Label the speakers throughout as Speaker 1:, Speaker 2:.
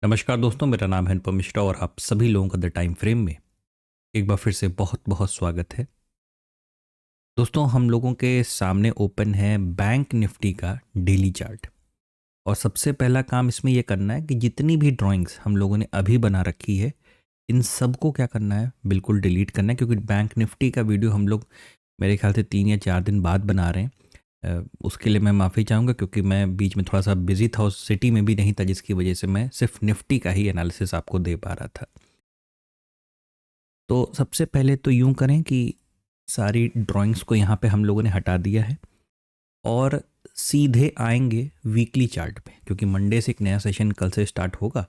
Speaker 1: नमस्कार दोस्तों, मेरा नाम है अनुपम मिश्रा और आप सभी लोगों का द टाइम फ्रेम में एक बार फिर से बहुत बहुत स्वागत है। दोस्तों, हम लोगों के सामने ओपन है बैंक निफ्टी का डेली चार्ट। और सबसे पहला काम इसमें यह करना है कि जितनी भी ड्राइंग्स हम लोगों ने अभी बना रखी है, इन सबको क्या करना है, बिल्कुल डिलीट करना है। क्योंकि बैंक निफ्टी का वीडियो हम लोग मेरे ख्याल से 3 या 4 दिन बाद बना रहे हैं। उसके लिए मैं माफ़ी चाहूँगा क्योंकि मैं बीच में थोड़ा सा बिजी था, उस सिटी में भी नहीं था, जिसकी वजह से मैं सिर्फ निफ्टी का ही एनालिसिस आपको दे पा रहा था। तो सबसे पहले तो यूं करें कि सारी ड्राइंग्स को यहाँ पे हम लोगों ने हटा दिया है और सीधे आएंगे वीकली चार्ट पे, क्योंकि मंडे से एक नया सेशन कल से स्टार्ट होगा।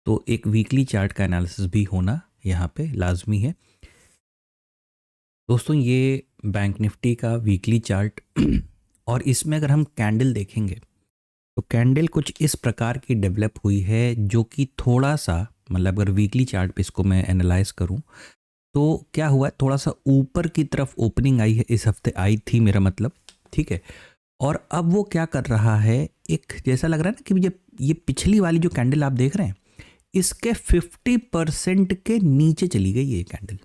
Speaker 1: तो एक वीकली चार्ट का एनालिसिस भी होना यहाँ पे लाजमी है। दोस्तों, ये बैंक निफ्टी का वीकली चार्ट और इसमें अगर हम कैंडल देखेंगे तो कैंडल कुछ इस प्रकार की डेवलप हुई है, जो कि थोड़ा सा मतलब अगर वीकली चार्ट पे इसको मैं एनालाइज करूं तो क्या हुआ है, थोड़ा सा ऊपर की तरफ ओपनिंग आई है, इस हफ्ते आई थी मेरा मतलब, ठीक है। और अब वो क्या कर रहा है, एक जैसा लग रहा है ना कि ये पिछली वाली जो कैंडल आप देख रहे हैं, इसके 50% के नीचे चली गई ये कैंडल।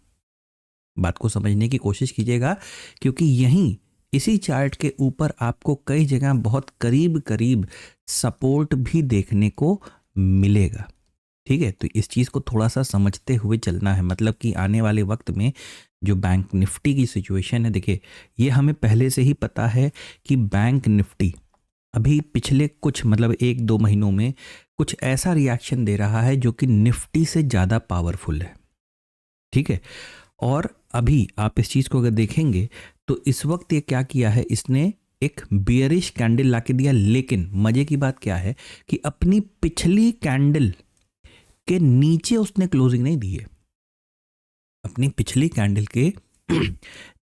Speaker 1: बात को समझने की कोशिश कीजिएगा, क्योंकि यहीं इसी चार्ट के ऊपर आपको कई जगह बहुत करीब करीब सपोर्ट भी देखने को मिलेगा, ठीक है। तो इस चीज़ को थोड़ा सा समझते हुए चलना है, मतलब कि आने वाले वक्त में जो बैंक निफ्टी की सिचुएशन है, देखिए ये हमें पहले से ही पता है कि बैंक निफ्टी अभी पिछले कुछ मतलब 1-2 महीनों में कुछ ऐसा रिएक्शन दे रहा है जो कि निफ्टी से ज़्यादा पावरफुल है, ठीक है। और अभी आप इस चीज़ को अगर देखेंगे तो इस वक्त ये क्या किया है, इसने एक बियरिश कैंडल ला के दिया। लेकिन मजे की बात क्या है कि अपनी पिछली कैंडल के नीचे उसने क्लोजिंग नहीं दी है। अपनी पिछली कैंडल के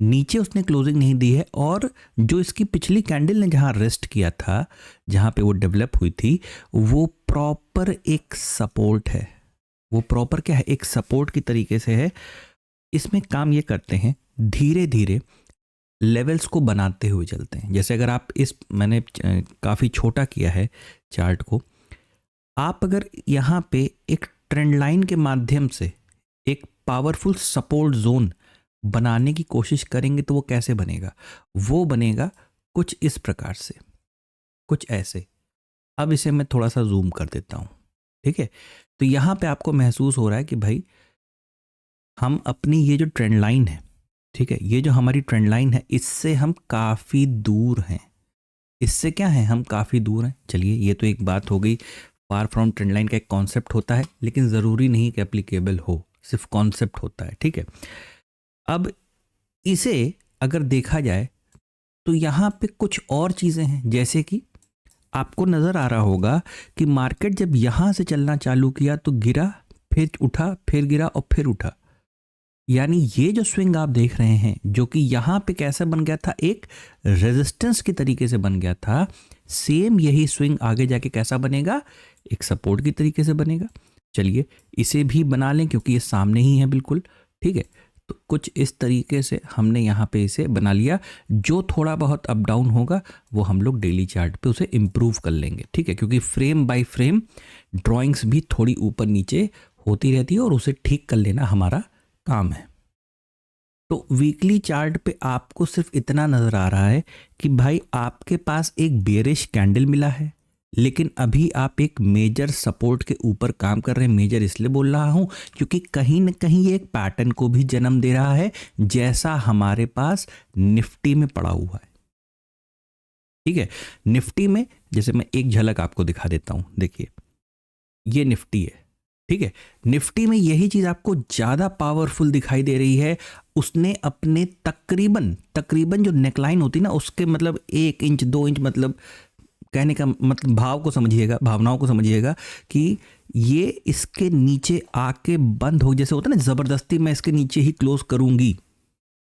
Speaker 1: नीचे उसने क्लोजिंग नहीं दी है। और जो इसकी पिछली कैंडल ने जहां रेस्ट किया था, जहां पे वो डेवलप हुई थी, वो प्रॉपर एक सपोर्ट है। वो प्रॉपर क्या है, एक सपोर्ट की तरीके से है। इसमें काम ये करते हैं, धीरे धीरे लेवल्स को बनाते हुए चलते हैं। जैसे अगर आप मैंने काफ़ी छोटा किया है चार्ट को, आप अगर यहाँ पे एक ट्रेंड लाइन के माध्यम से एक पावरफुल सपोर्ट जोन बनाने की कोशिश करेंगे तो वो कैसे बनेगा, वो बनेगा कुछ इस प्रकार से, कुछ ऐसे। अब इसे मैं थोड़ा सा जूम कर देता हूँ, ठीक है। तो यहाँ पे आपको महसूस हो रहा है कि भाई हम अपनी ये जो ट्रेंड लाइन है, ठीक है, ये जो हमारी ट्रेंड लाइन है, इससे हम काफ़ी दूर हैं। इससे क्या है, हम काफ़ी दूर हैं। चलिए, ये तो एक बात हो गई। फार फ्रॉम ट्रेंड लाइन का एक कॉन्सेप्ट होता है, लेकिन ज़रूरी नहीं कि एप्लीकेबल हो, सिर्फ कॉन्सेप्ट होता है, ठीक है। अब इसे अगर देखा जाए तो यहाँ पे कुछ और चीज़ें हैं, जैसे कि आपको नज़र आ रहा होगा कि मार्केट जब यहाँ से चलना चालू किया तो गिरा, फिर उठा, फिर गिरा और फिर उठा। यानी ये जो स्विंग आप देख रहे हैं, जो कि यहाँ पे कैसा बन गया था, एक रेजिस्टेंस की तरीके से बन गया था, सेम यही स्विंग आगे जाके कैसा बनेगा, एक सपोर्ट की तरीके से बनेगा। चलिए इसे भी बना लें, क्योंकि ये सामने ही है बिल्कुल, ठीक है। तो कुछ इस तरीके से हमने यहाँ पे इसे बना लिया। जो थोड़ा बहुत अप डाउन होगा वो हम लोग डेली चार्ट पे उसे इम्प्रूव कर लेंगे, ठीक है, क्योंकि फ्रेम बाय फ्रेम ड्राइंग्स भी थोड़ी ऊपर नीचे होती रहती है और उसे ठीक कर लेना हमारा काम है। तो वीकली चार्ट पे आपको सिर्फ इतना नजर आ रहा है कि भाई आपके पास एक बेयरिश कैंडल मिला है, लेकिन अभी आप एक मेजर सपोर्ट के ऊपर काम कर रहे हैं। मेजर इसलिए बोल रहा हूं क्योंकि कहीं ना कहीं ये एक पैटर्न को भी जन्म दे रहा है, जैसा हमारे पास निफ्टी में पड़ा हुआ है, ठीक है। निफ्टी में जैसे मैं एक झलक आपको दिखा देता हूं, देखिए ये निफ्टी है, ठीक है। निफ्टी में यही चीज आपको ज्यादा पावरफुल दिखाई दे रही है। उसने अपने तकरीबन तकरीबन जो नेकलाइन होती ना, उसके मतलब 1 इंच 2 इंच, मतलब कहने का मतलब भाव को समझिएगा, भावनाओं को समझिएगा कि ये इसके नीचे आके बंद हो, जैसे होता है ना जबरदस्ती मैं इसके नीचे ही क्लोज करूंगी,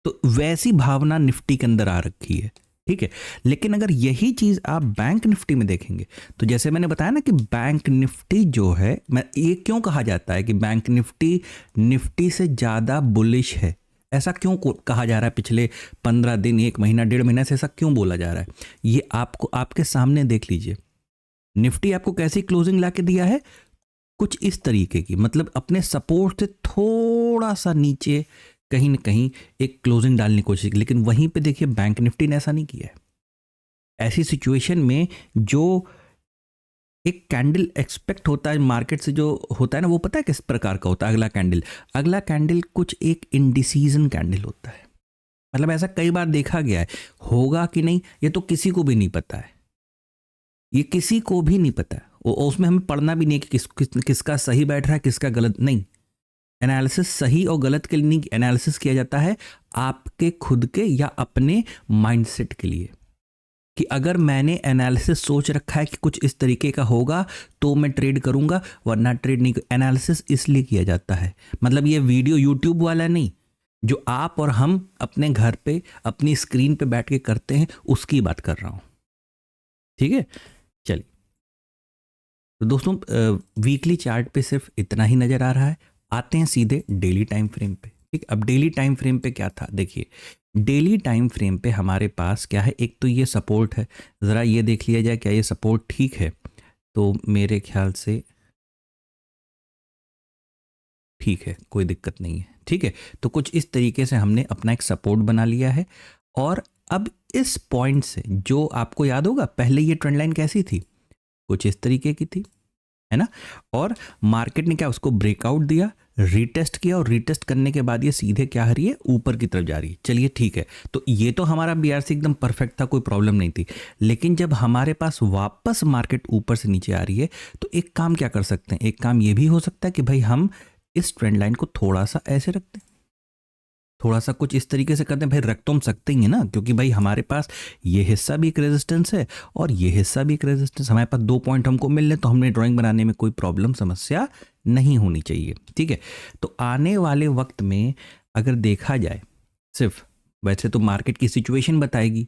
Speaker 1: तो वैसी भावना निफ्टी के अंदर आ रखी है, ठीक है। लेकिन अगर यही चीज आप बैंक निफ्टी में देखेंगे तो जैसे मैंने बताया ना कि बैंक निफ्टी जो है, मैं ये क्यों कहा जाता है कि बैंक निफ्टी निफ्टी से ज्यादा बुलिश है, ऐसा क्यों कहा जा रहा है, पिछले 15 दिन, 1 महीना, 1.5 महीना से ऐसा क्यों बोला जा रहा है, ये आपको आपके सामने देख लीजिए। निफ्टी आपको कैसी क्लोजिंग ला के दिया है, कुछ इस तरीके की, मतलब अपने सपोर्ट से थोड़ा सा नीचे कहीं ना कहीं एक क्लोजिंग डालने की कोशिश की, लेकिन वहीं पे देखिए बैंक निफ्टी ने ऐसा नहीं किया है। ऐसी सिचुएशन में जो एक कैंडल एक्सपेक्ट होता है मार्केट से, जो होता है ना, वो पता है किस प्रकार का होता है। अगला कैंडल कुछ एक इंडिसीजन कैंडल होता है। मतलब ऐसा कई बार देखा गया है, होगा कि नहीं ये तो किसी को भी नहीं पता है, ये किसी को भी नहीं पता है। उसमें हमें पढ़ना भी नहीं है कि किसका सही बैठ रहा है किसका गलत, नहीं। एनालिसिस सही और गलत के लिए नहीं एनालिसिस किया जाता है, आपके खुद के या अपने माइंडसेट के लिए, कि अगर मैंने एनालिसिस सोच रखा है कि कुछ इस तरीके का होगा तो मैं ट्रेड करूंगा, वरना ट्रेड नहीं। एनालिसिस इसलिए किया जाता है, मतलब ये वीडियो यूट्यूब वाला नहीं, जो आप और हम अपने घर पे अपनी स्क्रीन पे बैठ के करते हैं उसकी बात कर रहा हूं। ठीक है, चलिए। तो दोस्तों वीकली चार्ट पे सिर्फ इतना ही नजर आ रहा है। आते हैं सीधे डेली टाइम फ्रेम पे। ठीक, अब डेली टाइम फ्रेम पे क्या था, देखिए डेली टाइम फ्रेम पे हमारे पास क्या है, एक तो ये सपोर्ट है, ज़रा ये देख लिया जाए क्या ये सपोर्ट ठीक है। तो मेरे ख्याल से ठीक है, कोई दिक्कत नहीं है। ठीक है, तो कुछ इस तरीके से हमने अपना एक सपोर्ट बना लिया है। और अब इस पॉइंट से, जो आपको याद होगा पहले ये ट्रेंड लाइन कैसी थी, कुछ इस तरीके की थी, है ना। और मार्केट ने क्या उसको ब्रेकआउट दिया, रीटेस्ट किया, और रीटेस्ट करने के बाद ये सीधे क्या आ रही है, ऊपर की तरफ जा रही है। चलिए ठीक है, तो ये तो हमारा बीआरसी एकदम परफेक्ट था, कोई प्रॉब्लम नहीं थी। लेकिन जब हमारे पास वापस मार्केट ऊपर से नीचे आ रही है, तो एक काम क्या कर सकते हैं, एक काम ये भी हो सकता है कि भाई हम इस ट्रेंड लाइन को थोड़ा सा ऐसे रखते हैं, थोड़ा सा कुछ इस तरीके से करते हैं। भाई रख तो हम सकते ही हैं ना, क्योंकि भाई हमारे पास ये हिस्सा भी एक रेजिस्टेंस है और ये हिस्सा भी एक रेजिस्टेंस, हमारे पास 2 पॉइंट हमको मिल रहे, तो हमने ड्राइंग बनाने में कोई प्रॉब्लम समस्या नहीं होनी चाहिए। ठीक है, तो आने वाले वक्त में अगर देखा जाए, सिर्फ वैसे तो मार्केट की सिचुएशन बताएगी,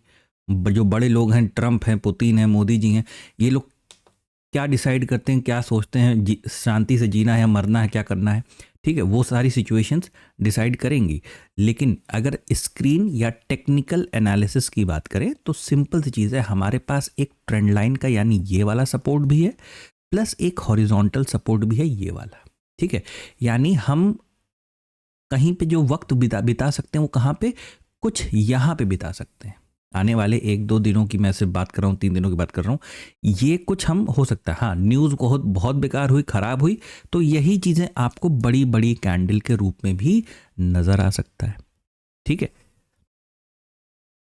Speaker 1: जो बड़े लोग हैं, ट्रंप हैं, पुतिन हैं, मोदी जी हैं, ये लोग क्या डिसाइड करते हैं, क्या सोचते हैं, शांति से जीना है या मरना है, क्या करना है, ठीक है, वो सारी सिचुएशंस डिसाइड करेंगी। लेकिन अगर स्क्रीन या टेक्निकल एनालिसिस की बात करें तो सिंपल सी चीज़ है, हमारे पास एक ट्रेंड लाइन का यानी ये वाला सपोर्ट भी है, प्लस एक हॉरिजॉन्टल सपोर्ट भी है, ये वाला। ठीक है, यानी हम कहीं पे जो वक्त बिता सकते हैं वो कहाँ पे, कुछ यहाँ पे बिता सकते हैं। आने वाले 1-2 दिनों की मैं सिर्फ बात कर रहा हूँ, 3 दिनों की बात कर रहा हूँ, ये कुछ हम हो सकता है। हाँ, न्यूज़ बहुत बेकार हुई, ख़राब हुई, तो यही चीज़ें आपको बड़ी बड़ी कैंडल के रूप में भी नज़र आ सकता है। ठीक है,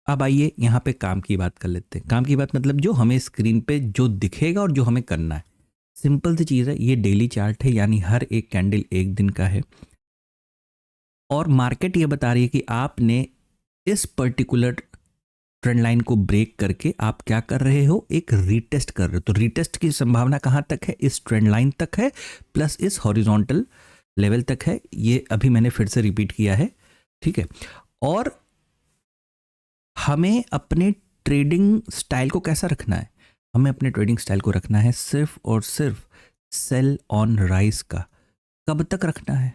Speaker 1: अब आइए यहाँ पे काम की बात कर लेते हैं। काम की बात मतलब जो हमें स्क्रीन पे जो दिखेगा और जो हमें करना है, सिंपल सी चीज़ है, ये डेली चार्ट है, यानी हर एक कैंडल एक दिन का है, और मार्केट ये बता रही है कि आपने इस पर्टिकुलर ट्रेंड लाइन को ब्रेक करके आप क्या कर रहे हो, एक रीटेस्ट कर रहे हो। तो रीटेस्ट की संभावना कहां तक है, इस ट्रेंड लाइन तक है, प्लस इस हॉरिजॉन्टल लेवल तक है। ये अभी मैंने फिर से रिपीट किया है। ठीक है, और हमें अपने ट्रेडिंग स्टाइल को कैसा रखना है, हमें अपने ट्रेडिंग स्टाइल को रखना है सिर्फ और सिर्फ सेल ऑन राइज का। कब तक रखना है,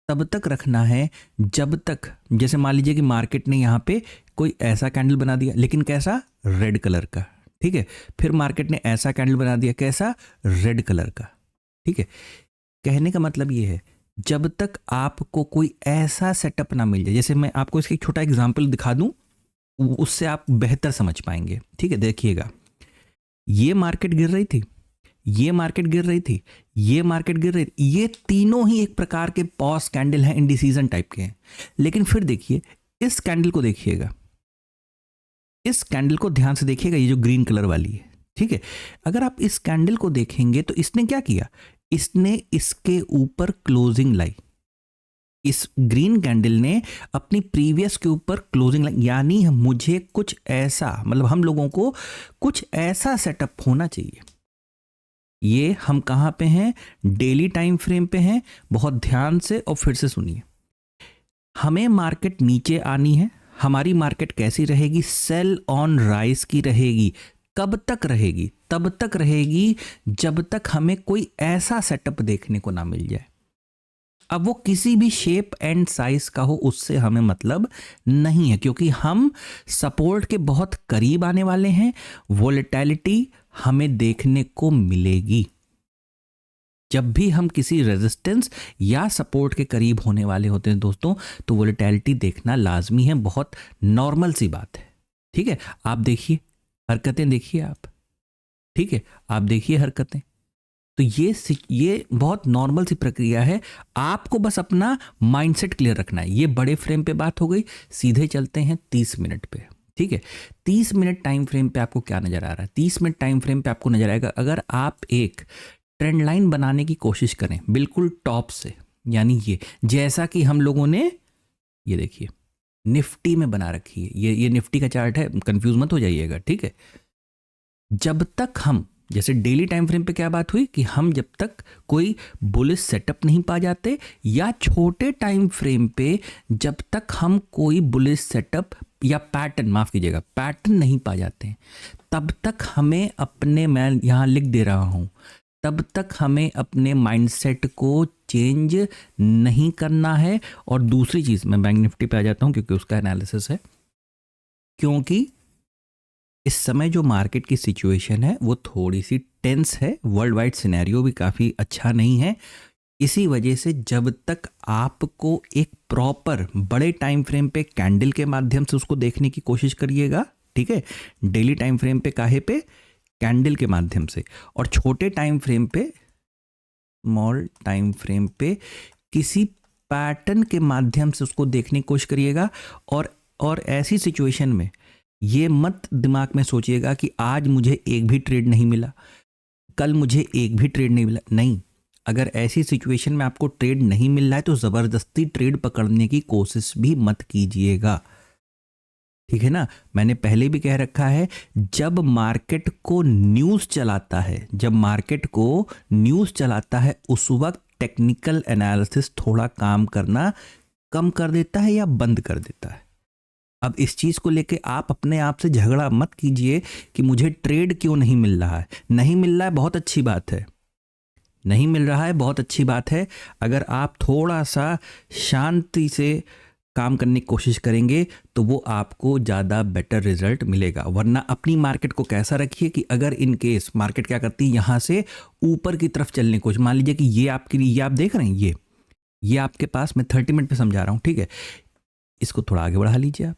Speaker 1: तब तक रखना है जब तक, जैसे मान लीजिए कि मार्केट ने यहाँ पे कोई ऐसा कैंडल बना दिया, लेकिन कैसा, रेड कलर का। ठीक है, फिर मार्केट ने ऐसा कैंडल बना दिया, कैसा, रेड कलर का। ठीक है, कहने का मतलब ये है, जब तक आपको कोई ऐसा सेटअप ना मिल जाए, जैसे मैं आपको इसका एक छोटा एग्जांपल दिखा दूं, उससे आप बेहतर समझ पाएंगे। ठीक है, देखिएगा, ये मार्केट गिर रही थी, ये मार्केट गिर रही थी, ये मार्केट गिर रही थी, ये तीनों ही एक प्रकार के पॉज कैंडल हैं, इंडिसीजन टाइप के हैं। लेकिन फिर देखिए इस कैंडल को, देखिएगा इस कैंडल को ध्यान से देखिएगा, ये जो ग्रीन कलर वाली है। ठीक है, अगर आप इस कैंडल को देखेंगे तो इसने क्या किया, इसने इसके ऊपर क्लोजिंग लाई, इस ग्रीन कैंडल ने अपनी प्रीवियस के ऊपर क्लोजिंग लाई, यानी मुझे कुछ ऐसा, मतलब हम लोगों को कुछ ऐसा सेटअप होना चाहिए। ये हम कहां पे हैं, डेली टाइम फ्रेम पे हैं। बहुत ध्यान से और फिर से सुनिए, हमें मार्केट नीचे आनी है, हमारी मार्केट कैसी रहेगी, सेल ऑन राइज की रहेगी। कब तक रहेगी, तब तक रहेगी जब तक हमें कोई ऐसा सेटअप देखने को ना मिल जाए। अब वो किसी भी शेप एंड साइज का हो, उससे हमें मतलब नहीं है, क्योंकि हम सपोर्ट के बहुत करीब आने वाले हैं। वोलेटिलिटी हमें देखने को मिलेगी। जब भी हम किसी रेजिस्टेंस या सपोर्ट के करीब होने वाले होते हैं दोस्तों, तो वोलेटिलिटी देखना लाजमी है, बहुत नॉर्मल सी बात है। ठीक है, आप देखिए हरकतें, देखिए आप, ठीक है, आप देखिए हरकतें। तो ये बहुत नॉर्मल सी प्रक्रिया है, आपको बस अपना माइंडसेट क्लियर रखना है। ये बड़े फ्रेम पे बात हो गई, सीधे चलते हैं 30 मिनट पे। ठीक है, 30 मिनट टाइम फ्रेम पे आपको क्या नजर आ रहा है? 30 मिनट टाइम फ्रेम पे आपको नजर आएगा, अगर आप एक ट्रेंड लाइन बनाने की कोशिश करें बिल्कुल टॉप से, यानी ये जैसा कि हम लोगों ने, ये देखिए निफ्टी में बना रखी है, ये निफ्टी का चार्ट है, कंफ्यूज मत हो जाइएगा। ठीक है, जब तक हम, जैसे डेली टाइम फ्रेम पे क्या बात हुई कि हम जब तक कोई बुलिश सेटअप नहीं पा जाते, या छोटे टाइम फ्रेम पे जब तक हम कोई बुलिश सेटअप या पैटर्न, माफ कीजिएगा, पैटर्न नहीं पा जाते, तब तक हमें अपने, मैं यहां लिख दे रहा हूं, तब तक हमें अपने माइंडसेट को चेंज नहीं करना है। और दूसरी चीज, मैं बैंक निफ्टी पे आ जाता हूं क्योंकि उसका एनालिसिस है, क्योंकि इस समय जो मार्केट की सिचुएशन है वो थोड़ी सी टेंस है, वर्ल्ड वाइड सिनेरियो भी काफ़ी अच्छा नहीं है। इसी वजह से जब तक आपको एक प्रॉपर बड़े टाइम फ्रेम पे कैंडल के माध्यम से उसको देखने की कोशिश करिएगा, ठीक है, डेली टाइम फ्रेम पे काहे पे, कैंडल के माध्यम से, और छोटे टाइम फ्रेम पे, स्मॉल टाइम फ्रेम पे किसी पैटर्न के माध्यम से उसको देखने की कोशिश करिएगा। और ऐसी सिचुएशन में ये मत दिमाग में सोचिएगा कि आज मुझे एक भी ट्रेड नहीं मिला, कल मुझे एक भी ट्रेड नहीं मिला। नहीं, अगर ऐसी सिचुएशन में आपको ट्रेड नहीं मिल रहा है तो ज़बरदस्ती ट्रेड पकड़ने की कोशिश भी मत कीजिएगा। ठीक है ना, मैंने पहले भी कह रखा है, जब मार्केट को न्यूज़ चलाता है, जब मार्केट को न्यूज़ चलाता है उस वक्त टेक्निकल एनालिसिस थोड़ा काम करना कम कर देता है या बंद कर देता है। अब इस चीज़ को लेके आप अपने आप से झगड़ा मत कीजिए कि मुझे ट्रेड क्यों नहीं मिल रहा है। नहीं मिल रहा है, बहुत अच्छी बात है, नहीं मिल रहा है, बहुत अच्छी बात है। अगर आप थोड़ा सा शांति से काम करने की कोशिश करेंगे तो वो आपको ज़्यादा बेटर रिजल्ट मिलेगा। वरना अपनी मार्केट को कैसा रखिए कि अगर इन केस मार्केट क्या करती है, यहाँ से ऊपर की तरफ चलने की कोशिश, मान लीजिए कि ये आपके लिए, ये आप देख रहे हैं, ये आपके पास, मैं 30 मिनट पे समझा रहा हूँ, ठीक है, इसको थोड़ा आगे बढ़ा लीजिए आप।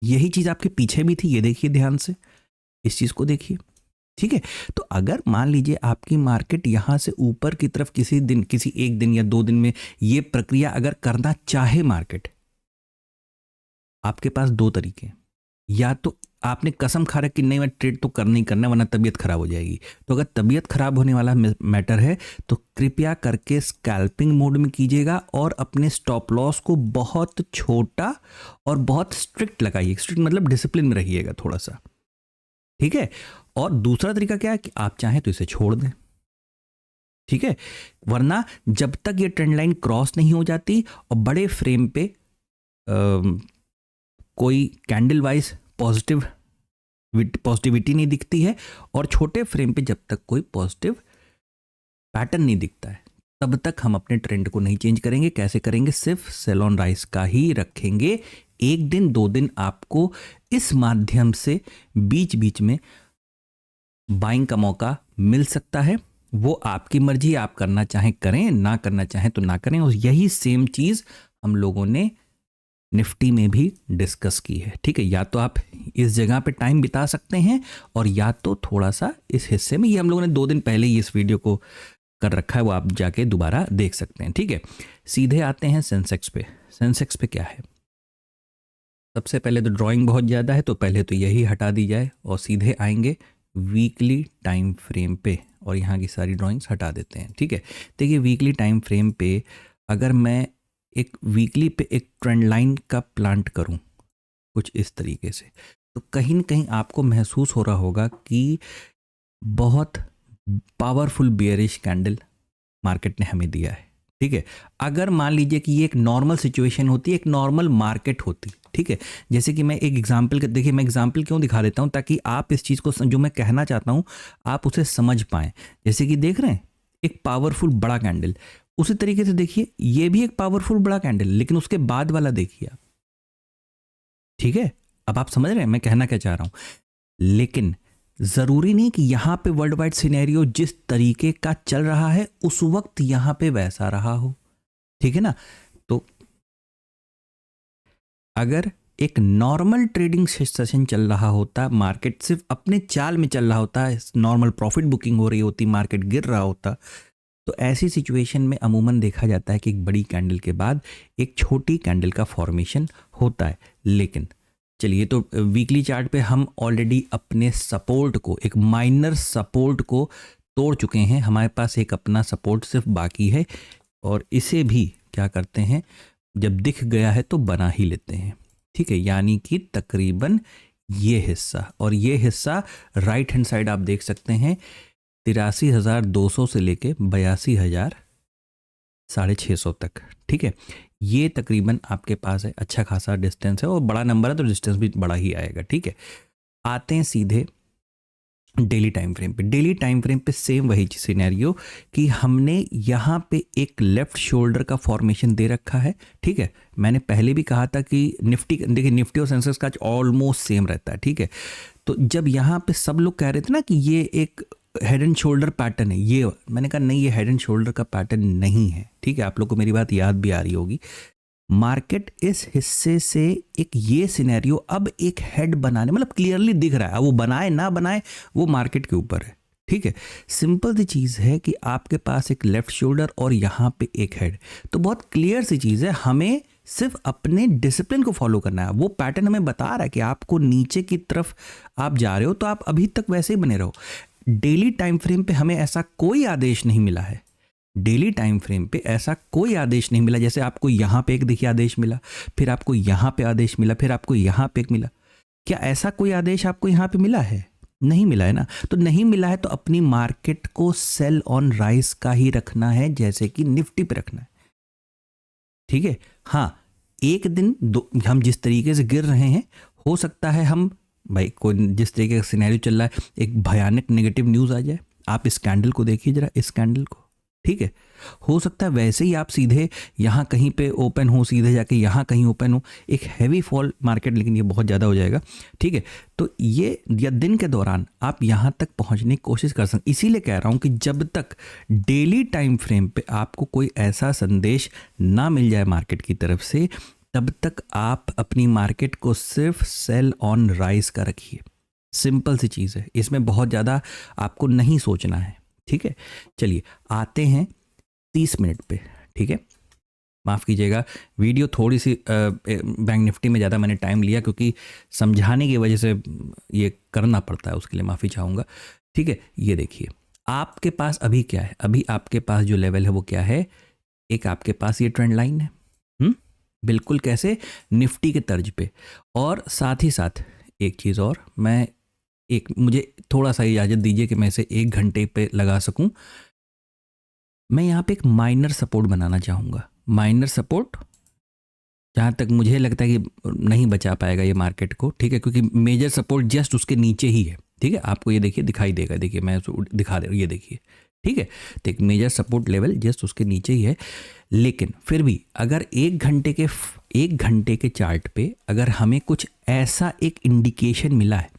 Speaker 1: यही चीज़ आपके पीछे भी थी, ये देखिए ध्यान से, इस चीज़ को देखिए। ठीक है, तो अगर मान लीजिए आपकी मार्केट यहाँ से ऊपर की तरफ किसी दिन, किसी एक दिन या 2 दिन में ये प्रक्रिया अगर करना चाहे मार्केट, आपके पास 2 तरीके हैं। या तो आपने कसम खा रखा कि नहीं, मैं ट्रेड तो करना ही करना है वरना तबीयत खराब हो जाएगी। तो अगर तबीयत खराब होने वाला मैटर है तो कृपया करके स्कैल्पिंग मोड में कीजिएगा और अपने स्टॉप लॉस को बहुत छोटा और बहुत स्ट्रिक्ट लगाइए। स्ट्रिक्ट मतलब डिसिप्लिन में रहिएगा थोड़ा सा, ठीक है। और दूसरा तरीका क्या है कि आप चाहें तो इसे छोड़ दें, ठीक है, वरना जब तक ये ट्रेंड लाइन क्रॉस नहीं हो जाती और बड़े फ्रेम पे कोई कैंडल वाइज पॉजिटिविटी नहीं दिखती है और छोटे फ्रेम पे जब तक कोई पॉजिटिव पैटर्न नहीं दिखता है, तब तक हम अपने ट्रेंड को नहीं चेंज करेंगे। कैसे करेंगे? सिर्फ सेल ऑन राइज का ही रखेंगे। 1 दिन 2 दिन आपको इस माध्यम से बीच बीच में बाइंग का मौका मिल सकता है, वो आपकी मर्जी, आप करना चाहें करें, ना करना चाहें तो ना करें। और यही सेम चीज़ हम लोगों ने निफ्टी में भी डिस्कस की है, ठीक है। या तो आप इस जगह पे टाइम बिता सकते हैं और या तो थोड़ा सा इस हिस्से में, ये हम लोगों ने 2 दिन पहले ही इस वीडियो को कर रखा है, वो आप जाके दोबारा देख सकते हैं, ठीक है। सीधे आते हैं सेंसेक्स पे। सेंसेक्स पे क्या है? सबसे पहले तो ड्राइंग बहुत ज़्यादा है तो पहले तो यही हटा दी जाए और सीधे आएंगे वीकली टाइम फ्रेम पे और यहाँ की सारी ड्राइंग्स हटा देते हैं, ठीक है। देखिए वीकली टाइम फ्रेम पे अगर मैं एक वीकली पे एक ट्रेंड लाइन का प्लांट करूं कुछ इस तरीके से, तो कहीं ना कहीं आपको महसूस हो रहा होगा कि बहुत पावरफुल बियरिश कैंडल मार्केट ने हमें दिया है, ठीक है। अगर मान लीजिए कि ये एक नॉर्मल सिचुएशन होती, एक नॉर्मल मार्केट होती, ठीक है, जैसे कि मैं एक एग्जांपल, देखिए मैं एग्जांपल क्यों दिखा देता हूं, ताकि आप इस चीज़ को जो मैं कहना चाहता हूं आप उसे समझ पाएं। जैसे कि देख रहे हैं एक पावरफुल बड़ा कैंडल, उसी तरीके से देखिए ये भी एक पावरफुल बड़ा कैंडल, लेकिन उसके बाद वाला देखिए आप, ठीक है। अब आप समझ रहे हैं मैं कहना क्या चाह रहा हूं। लेकिन ज़रूरी नहीं कि यहाँ पे वर्ल्ड वाइड सिनेरियो जिस तरीके का चल रहा है उस वक्त यहाँ पे वैसा रहा हो, ठीक है ना। तो अगर एक नॉर्मल ट्रेडिंग सेशन चल रहा होता, मार्केट सिर्फ अपने चाल में चल रहा होता, नॉर्मल प्रॉफिट बुकिंग हो रही होती, मार्केट गिर रहा होता, तो ऐसी सिचुएशन में अमूमन देखा जाता है कि एक बड़ी कैंडल के बाद एक छोटी कैंडल का फॉर्मेशन होता है। लेकिन चलिए, तो वीकली चार्ट पे हम ऑलरेडी अपने सपोर्ट को, एक माइनर सपोर्ट को तोड़ चुके हैं, हमारे पास एक अपना सपोर्ट सिर्फ बाकी है, और इसे भी क्या करते हैं, जब दिख गया है तो बना ही लेते हैं, ठीक है। यानी कि तकरीबन ये हिस्सा और ये हिस्सा राइट हैंड साइड आप देख सकते हैं 83,200 से लेके 82,650 तक, ठीक है। ये तकरीबन आपके पास है, अच्छा खासा डिस्टेंस है, और बड़ा नंबर है तो डिस्टेंस भी बड़ा ही आएगा, ठीक है। आते हैं सीधे डेली टाइम फ्रेम पे। डेली टाइम फ्रेम पे सेम वही सिनेरियो कि हमने यहाँ पे एक लेफ्ट शोल्डर का फॉर्मेशन दे रखा है, ठीक है। मैंने पहले भी कहा था कि निफ्टी, देखिए निफ्टी और सेंसेक्स का ऑलमोस्ट सेम रहता है, ठीक है। तो जब यहाँ पे सब लोग कह रहे थे ना कि ये एक हेड एंड शोल्डर पैटर्न है, ये मैंने कहा नहीं, ये हेड एंड शोल्डर का पैटर्न नहीं है, ठीक है। आप लोग को मेरी बात याद भी आ रही होगी। मार्केट इस हिस्से से एक ये सिनेरियो अब एक हेड बनाने, मतलब क्लियरली दिख रहा है, वो बनाए ना बनाए वो मार्केट के ऊपर है, ठीक है। सिंपल सी चीज़ है कि आपके पास एक लेफ्ट शोल्डर और यहाँ पे एक हेड, तो बहुत क्लियर सी चीज़ है, हमें सिर्फ अपने डिसिप्लिन को फॉलो करना है। वो पैटर्न हमें बता रहा है कि आपको नीचे की तरफ आप जा रहे हो तो आप अभी तक वैसे ही बने रहो। डेली टाइम फ्रेम पे हमें ऐसा कोई आदेश नहीं मिला है, डेली टाइम फ्रेम पे ऐसा कोई आदेश नहीं मिला, जैसे आपको यहाँ पे एक देखिए आदेश मिला, फिर आपको यहाँ पे आदेश मिला, फिर आपको यहाँ पे एक मिला। क्या ऐसा कोई आदेश आपको यहाँ पे मिला है? नहीं मिला है ना। तो नहीं मिला है तो अपनी मार्केट को सेल ऑन राइज का ही रखना है, जैसे कि निफ्टी पे रखना है, ठीक है। हाँ, एक दिन दो हम जिस तरीके से गिर रहे हैं, हो सकता है हम भाई कोई जिस तरीके का सिनेरियो चल रहा है, एक भयानक नेगेटिव न्यूज़ आ जाए। आप इस कैंडल को देखिए जरा, इस कैंडल को, ठीक है। हो सकता है वैसे ही आप सीधे यहाँ कहीं पे ओपन हो, सीधे जाके यहाँ कहीं ओपन हो, एक हैवी फॉल मार्केट, लेकिन ये बहुत ज़्यादा हो जाएगा, ठीक है। तो ये या दिन के दौरान आप यहाँ तक पहुँचने की कोशिश कर सकते। इसीलिए कह रहा हूँ कि जब तक डेली टाइम फ्रेम पे आपको कोई ऐसा संदेश ना मिल जाए मार्केट की तरफ से, तब तक आप अपनी मार्केट को सिर्फ सेल ऑन राइज का रखिए। सिंपल सी चीज़ है, इसमें बहुत ज़्यादा आपको नहीं सोचना है, ठीक है। चलिए आते हैं 30 मिनट पे, ठीक है। माफ़ कीजिएगा, वीडियो थोड़ी सी बैंक निफ्टी में ज़्यादा मैंने टाइम लिया, क्योंकि समझाने की वजह से ये करना पड़ता है, उसके लिए माफ़ी चाहूँगा, ठीक है। ये देखिए आपके पास अभी क्या है, अभी आपके पास जो लेवल है वो क्या है, एक आपके पास ये ट्रेंड लाइन है, बिल्कुल कैसे, निफ्टी के तर्ज पे। और साथ ही साथ एक चीज़ और, मुझे थोड़ा सा इजाज़त दीजिए कि मैं इसे 1 घंटे पे लगा सकूं। मैं यहाँ पे एक माइनर सपोर्ट बनाना चाहूँगा। माइनर सपोर्ट जहाँ तक मुझे लगता है कि नहीं बचा पाएगा ये मार्केट को, ठीक है, क्योंकि मेजर सपोर्ट जस्ट उसके नीचे ही है, ठीक है। आपको ये देखिए दिखाई देगा, देखिए मैं उसको दिखा दे रहा हूँ, ये देखिए, ठीक है। तो एक मेजर सपोर्ट लेवल जस्ट उसके नीचे ही है। लेकिन फिर भी अगर एक घंटे के चार्ट पे अगर हमें कुछ ऐसा एक इंडिकेशन मिला है,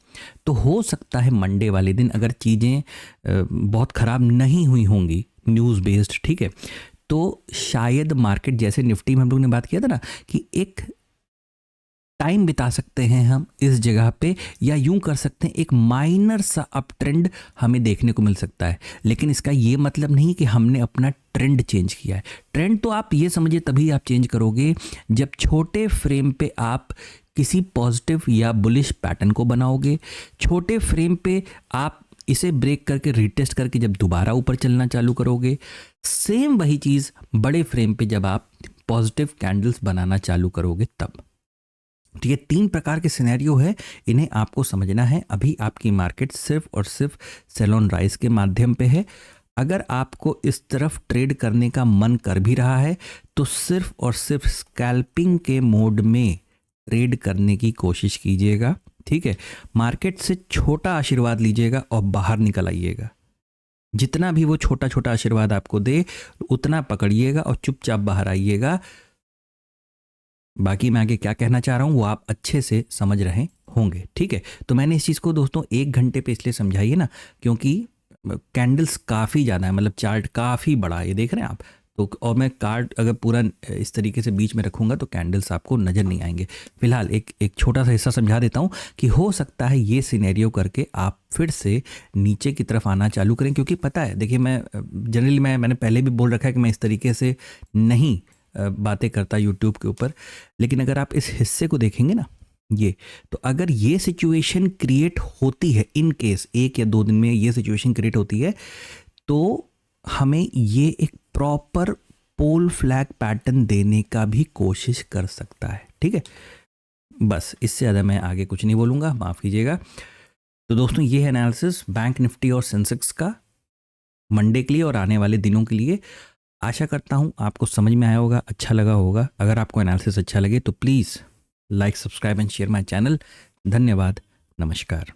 Speaker 1: तो हो सकता है मंडे वाले दिन अगर चीज़ें बहुत ख़राब नहीं हुई होंगी न्यूज़ बेस्ड, ठीक है, तो शायद मार्केट, जैसे निफ्टी में हम लोग ने बात किया था ना कि एक टाइम बिता सकते हैं हम इस जगह पे, या यूं कर सकते हैं एक माइनर सा अप ट्रेंड हमें देखने को मिल सकता है। लेकिन इसका ये मतलब नहीं कि हमने अपना ट्रेंड चेंज किया है। ट्रेंड तो आप ये समझिए तभी आप चेंज करोगे जब छोटे फ्रेम पे आप किसी पॉजिटिव या बुलिश पैटर्न को बनाओगे। छोटे फ्रेम पे आप इसे ब्रेक करके रीटेस्ट करके जब दोबारा ऊपर चलना चालू करोगे। सेम वही चीज़ बड़े फ्रेम पे जब आप पॉजिटिव कैंडल्स बनाना चालू करोगे तब। तो ये 3 प्रकार के सिनेरियो है, इन्हें आपको समझना है। अभी आपकी मार्केट सिर्फ और सिर्फ सेल ऑन राइज के माध्यम पे है। अगर आपको इस तरफ ट्रेड करने का मन कर भी रहा है तो सिर्फ और सिर्फ स्कैल्पिंग के मोड में ट्रेड करने की कोशिश कीजिएगा, ठीक है। मार्केट से छोटा आशीर्वाद लीजिएगा और बाहर निकल आइएगा। जितना भी वो छोटा छोटा आशीर्वाद आपको दे उतना पकड़िएगा और चुपचाप बाहर आइएगा। बाकी मैं आगे क्या कहना चाह रहा हूँ वो आप अच्छे से समझ रहे होंगे, ठीक है। तो मैंने इस चीज़ को दोस्तों 1 घंटे पे इसलिए समझाई है ना, क्योंकि कैंडल्स काफ़ी ज़्यादा है, मतलब चार्ट काफ़ी बड़ा है, ये देख रहे हैं आप। तो और मैं कार्ड अगर पूरा इस तरीके से बीच में रखूंगा तो कैंडल्स आपको नज़र नहीं आएंगे। फिलहाल एक एक छोटा सा हिस्सा समझा देता हूँ कि हो सकता है ये सिनेरियो करके आप फिर से नीचे की तरफ आना चालू करें, क्योंकि पता है देखिए, मैं जनरली मैंने पहले भी बोल रखा है कि मैं इस तरीके से नहीं बातें करता यूट्यूब के ऊपर। लेकिन अगर आप इस हिस्से को देखेंगे ना, ये तो अगर ये सिचुएशन क्रिएट होती है, इन केस 1 या 2 दिन में ये सिचुएशन क्रिएट होती है, तो हमें ये एक प्रॉपर पोल फ्लैग पैटर्न देने का भी कोशिश कर सकता है, ठीक है। बस इससे ज़्यादा मैं आगे कुछ नहीं बोलूँगा, माफ़ कीजिएगा। तो दोस्तों ये है एनालिसिस बैंक निफ्टी और सेंसेक्स का मंडे के लिए और आने वाले दिनों के लिए। आशा करता हूँ आपको समझ में आया होगा, अच्छा लगा होगा। अगर आपको एनालिसिस अच्छा लगे तो please like, subscribe and share my channel. धन्यवाद, नमस्कार।